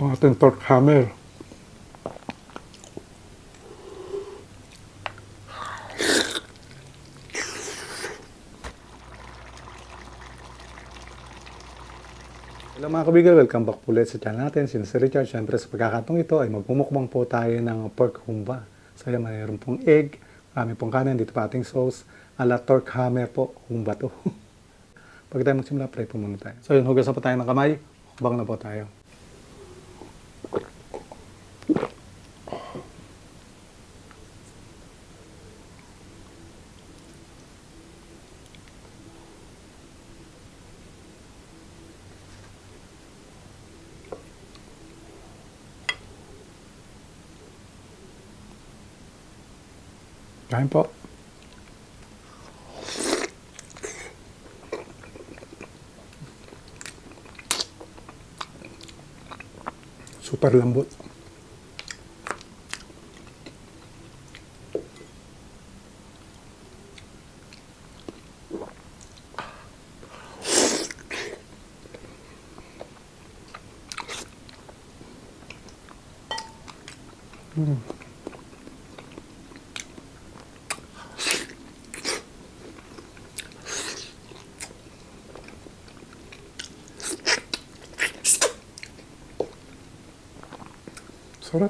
Ang ating torque hammer. Hello mga kabigal, welcome back ulit sa channel natin, si Richard. Siyempre sa pagkakataong ito ay magmumukbang po tayo ng pork humba. So yan, mayroon pong egg, marami pong kanin, dito pa ating sauce, ala torque hammer po, humba to. Pag tayo magsimula, pray po muna tayo. So yun, hugasan po tayo ng kamay, mukbang na po tayo. Kain po. Super lambot. Sarap.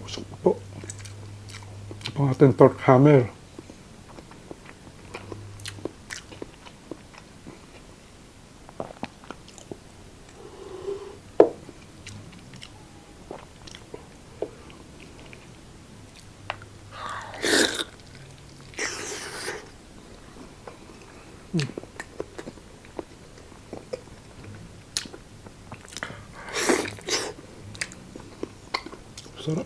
Busog po. Ang ating torque hammer. Sarap.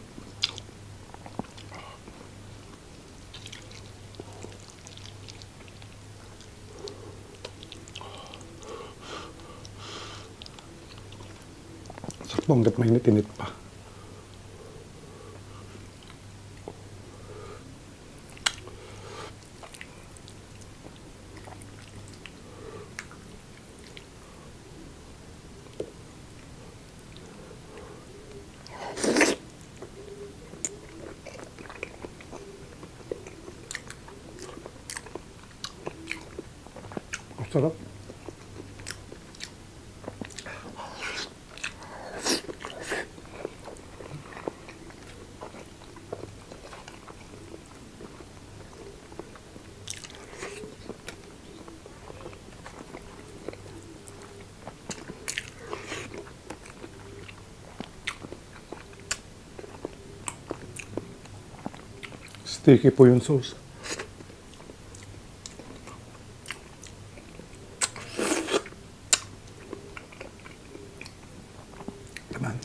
Sarap bang dapat mainit-init pa. Sarap. Sticky po yung sauce. Naman.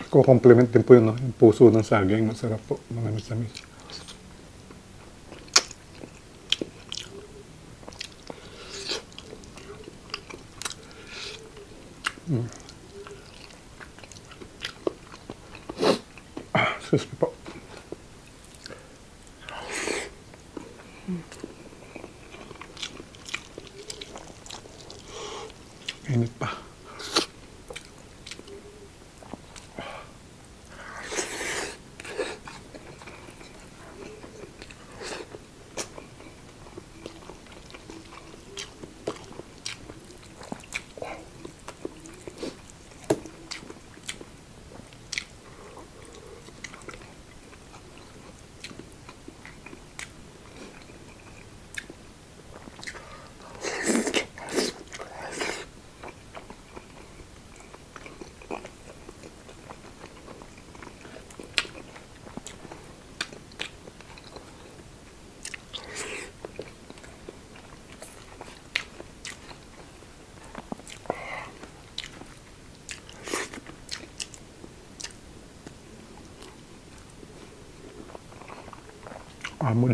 Ko-compliment din po yun, no? Yung puso ng saging. Masarap po. Manamis-namis. Excuse me po. Init pa. Amol.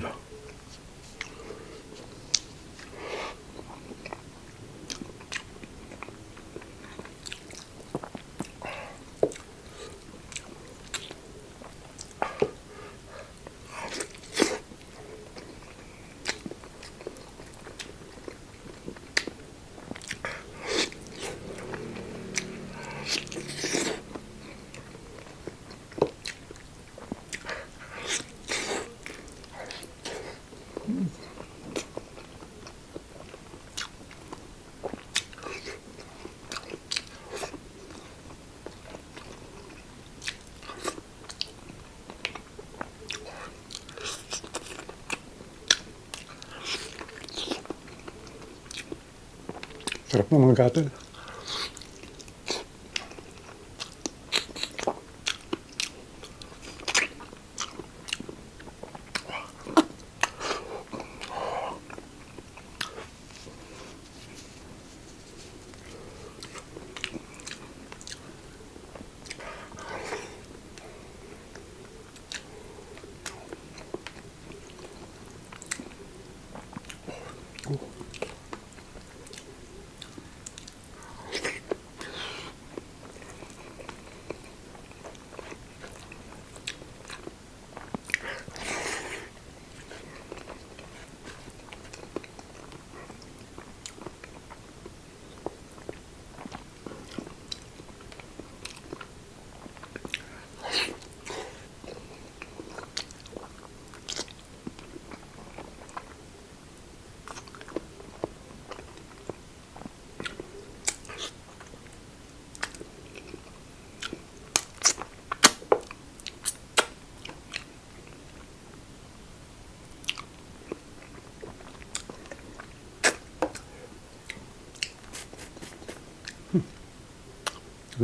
Sarap ng mga gatel.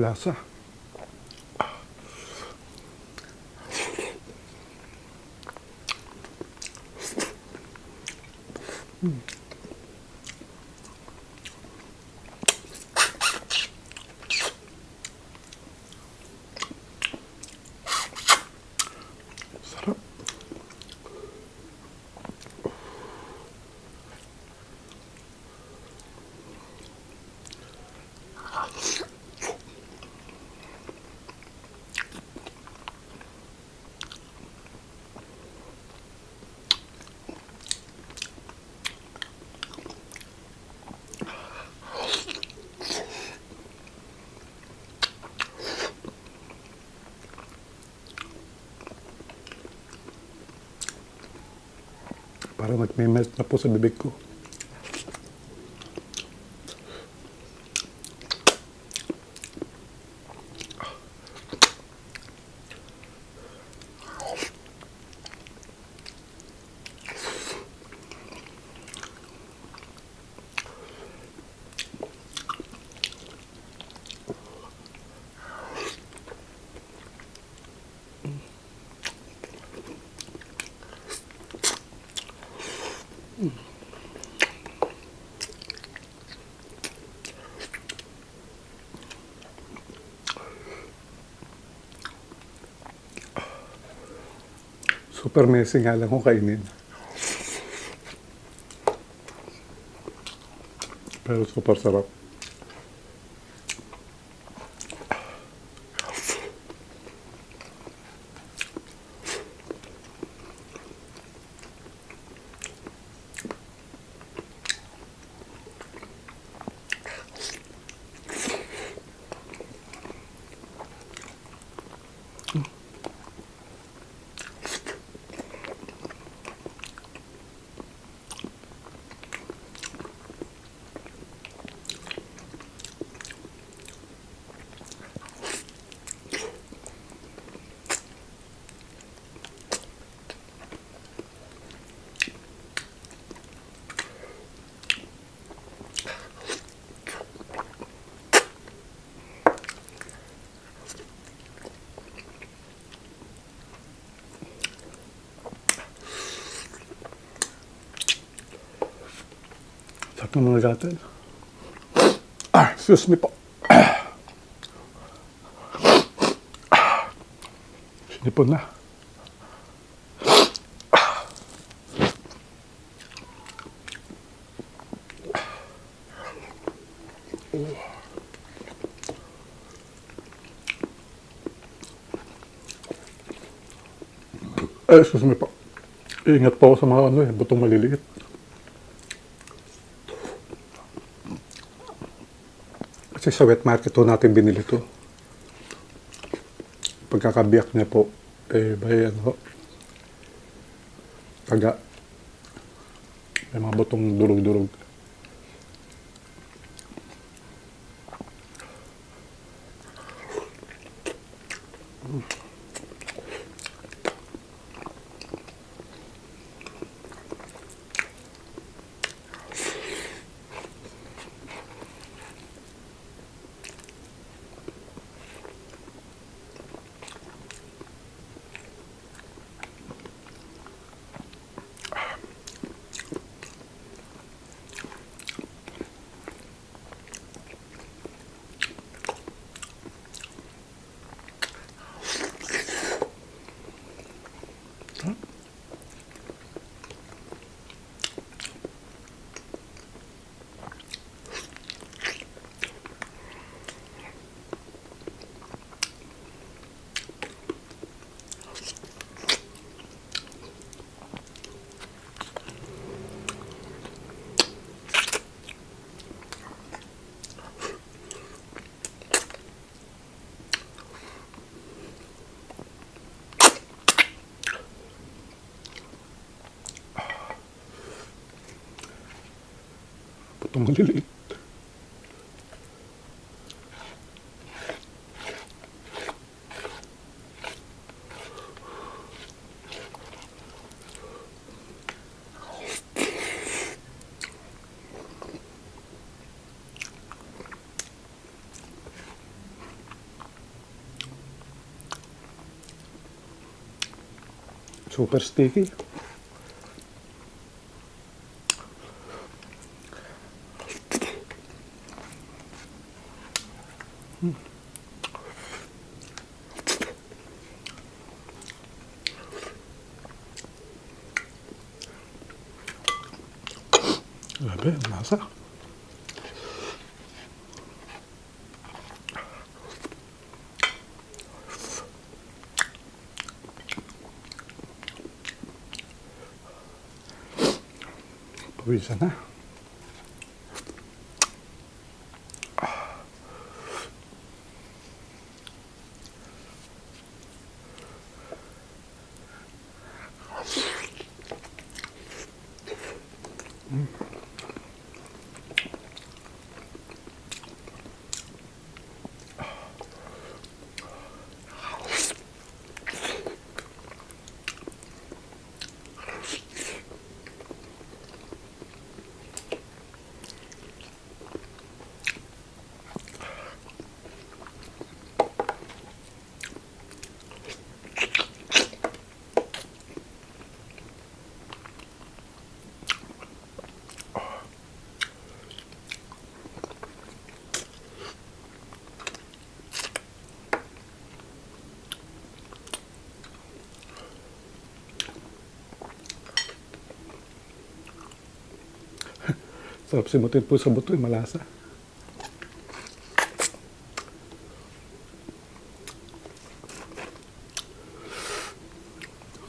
Lasa. Sarap. Parang nagme-melt na po sa bibig ko. Super messy nga lang kung kainin. Pero super sarap. Sarap ng mga gatel. Excuse me po. Sinipon na. Excuse me po. Ingat po ako sa mga butong maliliit. Kasi sa wet market po natin binili to. Pagkakabiyak niya po, may taga. May mga butong durog-durog. Butong maliliit. Super sticky. Grabe, ang lasa. Pawisan na. Sarap simutin po sa buto, malasa.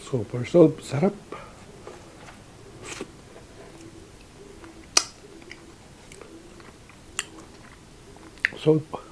Super soap, sarap. Soap.